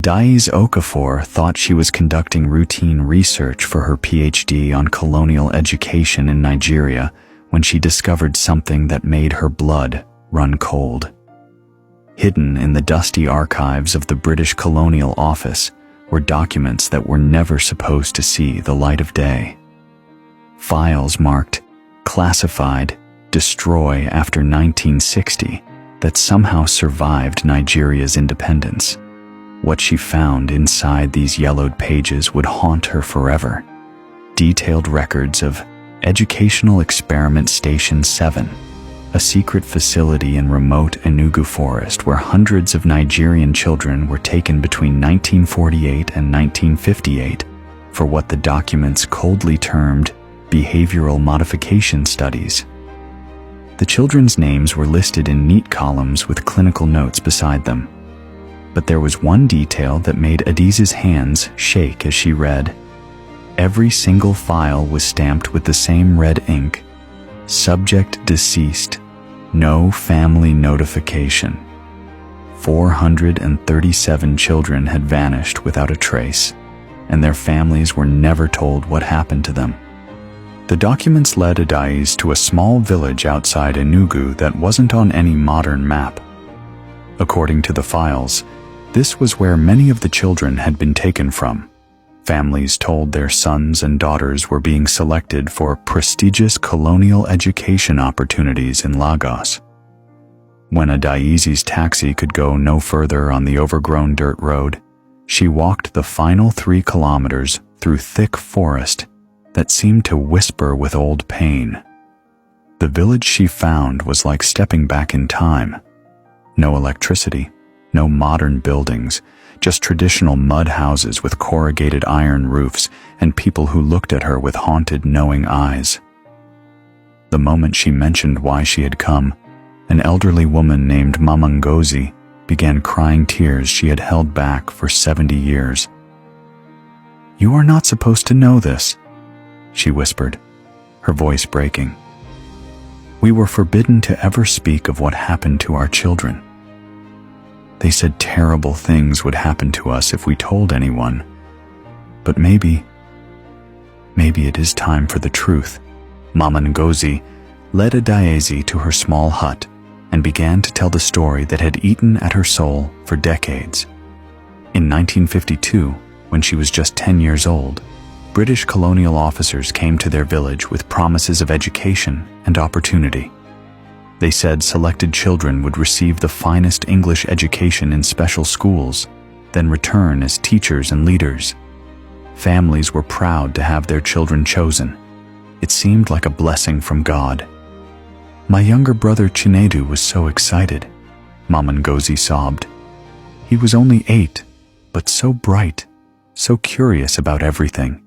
Adaeze Okafor thought she was conducting routine research for her PhD on colonial education in Nigeria when she discovered something that made her blood run cold. Hidden in the dusty archives of the British Colonial Office were documents that were never supposed to see the light of day. Files marked classified, destroy after 1960 that somehow survived Nigeria's independence. What she found inside these yellowed pages would haunt her forever. Detailed records of Educational Experiment Station 7, a secret facility in remote Enugu forest where hundreds of Nigerian children were taken between 1948 and 1958 for what the documents coldly termed behavioral modification studies. The children's names were listed in neat columns with clinical notes beside them. But there was one detail that made Adaeze's hands shake as she read. Every single file was stamped with the same red ink. Subject deceased. No family notification. 437 children had vanished without a trace, and their families were never told what happened to them. The documents led Adaeze to a small village outside Enugu that wasn't on any modern map. According to the files, this was where many of the children had been taken from. Families told their sons and daughters were being selected for prestigious colonial education opportunities in Lagos. When Adaeze's taxi could go no further on the overgrown dirt road, she walked the final 3 kilometers through thick forest that seemed to whisper with old pain. The village she found was like stepping back in time. No electricity, no modern buildings, just traditional mud houses with corrugated iron roofs and people who looked at her with haunted, knowing eyes. The moment she mentioned why she had come, an elderly woman named Mama Ngozi began crying tears she had held back for 70 years. "You are not supposed to know this," she whispered, her voice breaking. "We were forbidden to ever speak of what happened to our children. They said terrible things would happen to us if we told anyone. But maybe it is time for the truth." Mama Ngozi led Adaeze to her small hut and began to tell the story that had eaten at her soul for decades. In 1952, when she was just 10 years old, British colonial officers came to their village with promises of education and opportunity. They said selected children would receive the finest English education in special schools, then return as teachers and leaders. Families were proud to have their children chosen. It seemed like a blessing from God. "My younger brother Chinedu was so excited," Mama Ngozi sobbed. "He was only 8, but so bright, so curious about everything."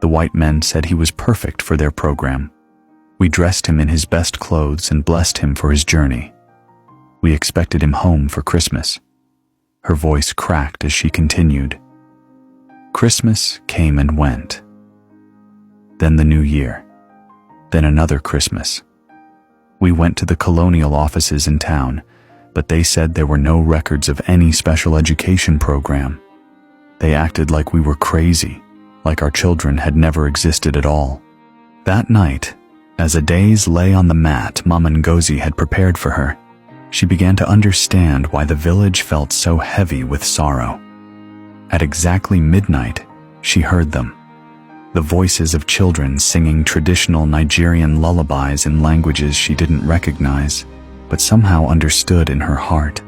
The white men said he was perfect for their program. "We dressed him in his best clothes and blessed him for his journey. We expected him home for Christmas." Her voice cracked as she continued. "Christmas came and went. Then the New Year. Then another Christmas. We went to the colonial offices in town, but they said there were no records of any special education program. They acted like we were crazy, like our children had never existed at all." That night, as Adaeze lay on the mat Mama Ngozi had prepared for her, she began to understand why the village felt so heavy with sorrow. At exactly midnight, she heard them. The voices of children singing traditional Nigerian lullabies in languages she didn't recognize, but somehow understood in her heart.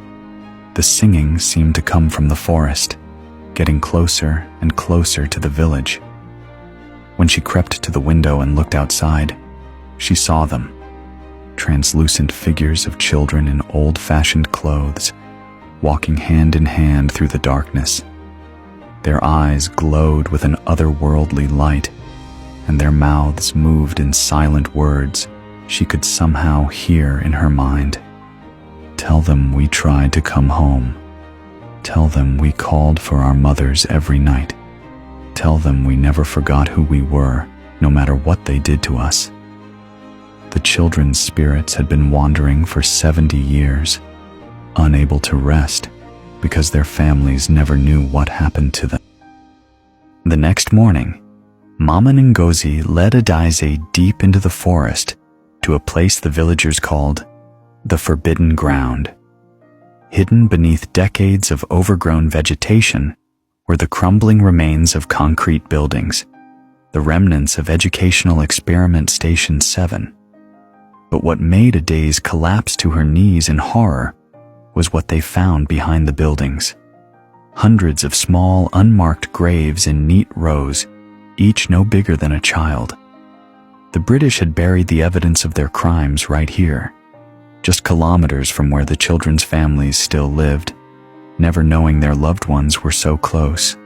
The singing seemed to come from the forest, getting closer and closer to the village. When she crept to the window and looked outside, she saw them, translucent figures of children in old-fashioned clothes, walking hand in hand through the darkness. Their eyes glowed with an otherworldly light, and their mouths moved in silent words she could somehow hear in her mind. "Tell them we tried to come home. Tell them we called for our mothers every night. Tell them we never forgot who we were, no matter what they did to us." The children's spirits had been wandering for 70 years, unable to rest, because their families never knew what happened to them. The next morning, Mama Ngozi led Adaeze deep into the forest to a place the villagers called the Forbidden Ground. Hidden beneath decades of overgrown vegetation were the crumbling remains of concrete buildings, the remnants of Educational Experiment Station 7. But what made Adaeze collapse to her knees in horror was what they found behind the buildings. Hundreds of small, unmarked graves in neat rows, each no bigger than a child. The British had buried the evidence of their crimes right here, just kilometers from where the children's families still lived, never knowing their loved ones were so close.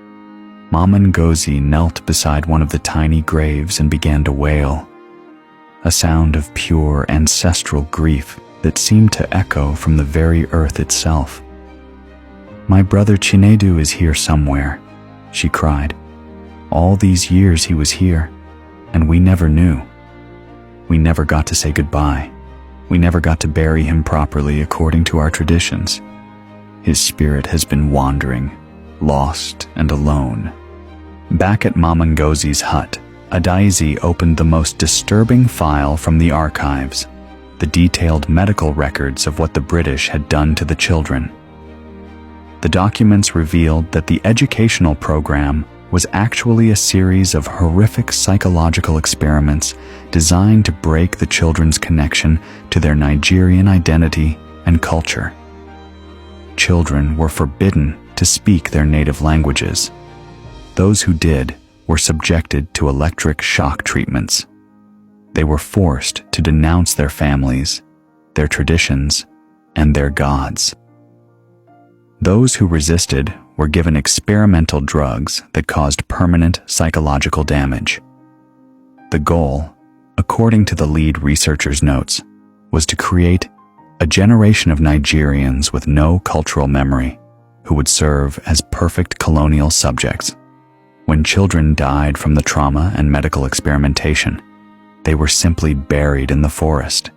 Mama Ngozi knelt beside one of the tiny graves and began to wail, a sound of pure ancestral grief that seemed to echo from the very earth itself. "My brother Chinedu is here somewhere," she cried. "All these years he was here, and we never knew. We never got to say goodbye. We never got to bury him properly according to our traditions. His spirit has been wandering, lost and alone." Back at Mama Ngozi's hut, Adaeze opened the most disturbing file from the archives, the detailed medical records of what the British had done to the children. The documents revealed that the educational program was actually a series of horrific psychological experiments designed to break the children's connection to their Nigerian identity and culture. Children were forbidden to speak their native languages. Those who did were subjected to electric shock treatments. They were forced to denounce their families, their traditions, and their gods. Those who resisted were given experimental drugs that caused permanent psychological damage. The goal, according to the lead researcher's notes, was to create a generation of Nigerians with no cultural memory who would serve as perfect colonial subjects. When children died from the trauma and medical experimentation, they were simply buried in the forest,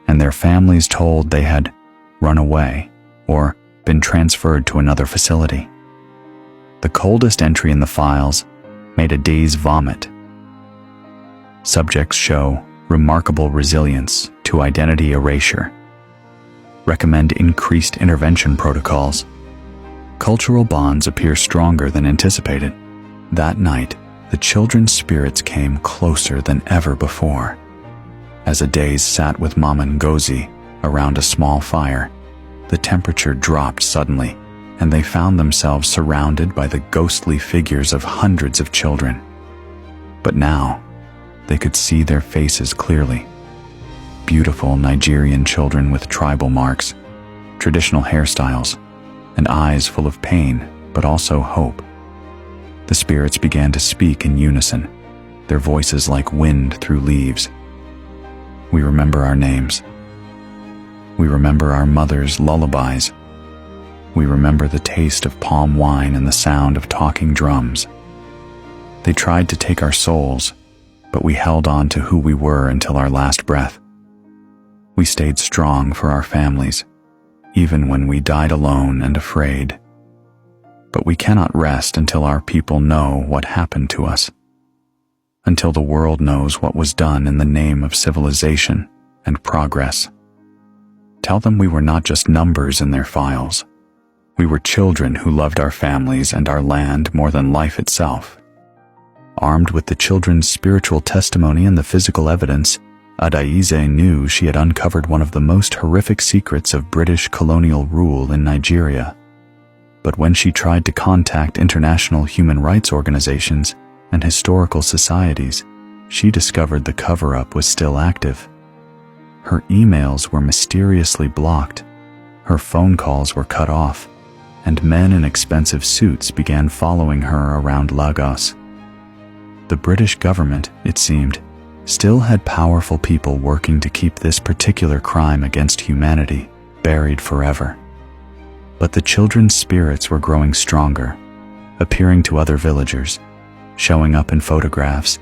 and their families told they had run away or been transferred to another facility. The coldest entry in the files made Adaeze vomit. Subjects show remarkable resilience to identity erasure. Recommend increased intervention protocols. Cultural bonds appear stronger than anticipated. That night, the children's spirits came closer than ever before. As Adaeze sat with Mama Ngozi around a small fire, the temperature dropped suddenly, and they found themselves surrounded by the ghostly figures of hundreds of children. But now, they could see their faces clearly. Beautiful Nigerian children with tribal marks, traditional hairstyles, and eyes full of pain, but also hope. The spirits began to speak in unison, their voices like wind through leaves. "We remember our names. We remember our mothers' lullabies. We remember the taste of palm wine and the sound of talking drums. They tried to take our souls, but we held on to who we were until our last breath. We stayed strong for our families, even when we died alone and afraid. But we cannot rest until our people know what happened to us, until the world knows what was done in the name of civilization and progress. Tell them we were not just numbers in their files. We were children who loved our families and our land more than life itself." Armed with the children's spiritual testimony and the physical evidence, Adaeze knew she had uncovered one of the most horrific secrets of British colonial rule in Nigeria. But when she tried to contact international human rights organizations and historical societies, she discovered the cover-up was still active. Her emails were mysteriously blocked, her phone calls were cut off, and men in expensive suits began following her around Lagos. The British government, it seemed, still had powerful people working to keep this particular crime against humanity buried forever. But the children's spirits were growing stronger, appearing to other villagers, showing up in photographs,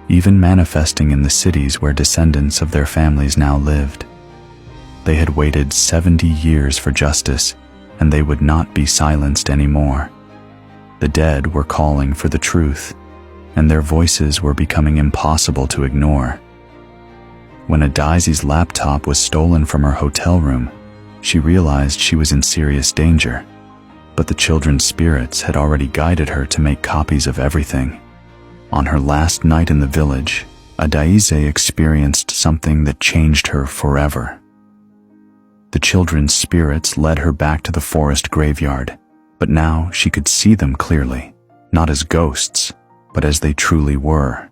even manifesting in the cities where descendants of their families now lived. They had waited 70 years for justice, and they would not be silenced anymore. The dead were calling for the truth, and their voices were becoming impossible to ignore. When Adaeze's laptop was stolen from her hotel room, she realized she was in serious danger, but the children's spirits had already guided her to make copies of everything. On her last night in the village, Adaeze experienced something that changed her forever. The children's spirits led her back to the forest graveyard, but now she could see them clearly, not as ghosts, but as they truly were,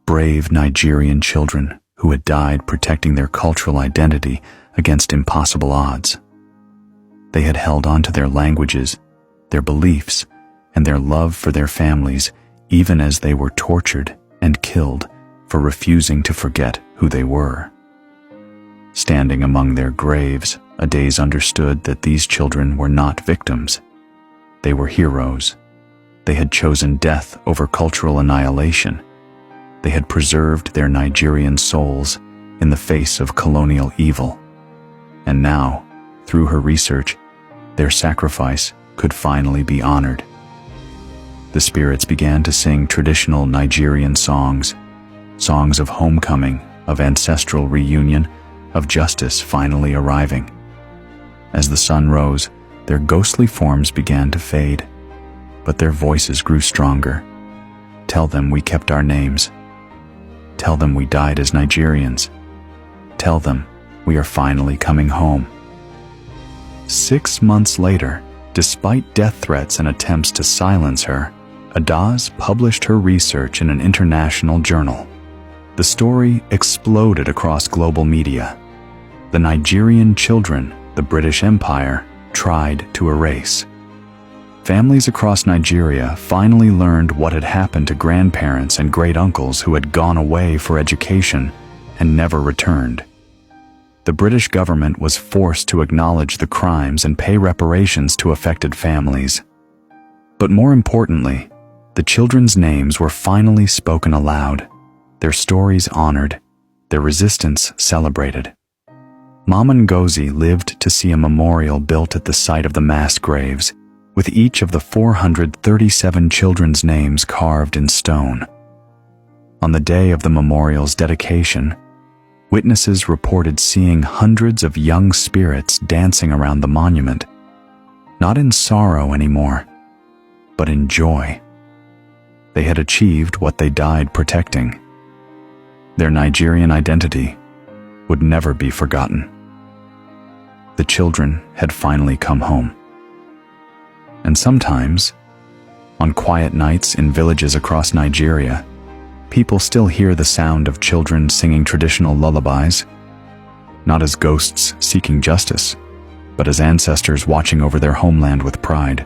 brave Nigerian children who had died protecting their cultural identity against impossible odds. They had held on to their languages, their beliefs, and their love for their families, even as they were tortured and killed for refusing to forget who they were. Standing among their graves, Adaeze understood that these children were not victims. They were heroes. They had chosen death over cultural annihilation. They had preserved their Nigerian souls in the face of colonial evil. And now, through her research, their sacrifice could finally be honored. The spirits began to sing traditional Nigerian songs, songs of homecoming, of ancestral reunion, of justice finally arriving. As the sun rose, their ghostly forms began to fade, but their voices grew stronger. Tell them we kept our names. Tell them we died as Nigerians. Tell them we are finally coming home. 6 months later, despite death threats and attempts to silence her, Adaeze published her research in an international journal. The story exploded across global media. The Nigerian children the British Empire tried to erase. Families across Nigeria finally learned what had happened to grandparents and great-uncles who had gone away for education and never returned. The British government was forced to acknowledge the crimes and pay reparations to affected families. But more importantly, the children's names were finally spoken aloud, their stories honored, their resistance celebrated. Mama Ngozi lived to see a memorial built at the site of the mass graves, with each of the 437 children's names carved in stone. On the day of the memorial's dedication, witnesses reported seeing hundreds of young spirits dancing around the monument, not in sorrow anymore, but in joy. They had achieved what they died protecting. Their Nigerian identity would never be forgotten. The children had finally come home. And sometimes, on quiet nights in villages across Nigeria, people still hear the sound of children singing traditional lullabies, not as ghosts seeking justice, but as ancestors watching over their homeland with pride.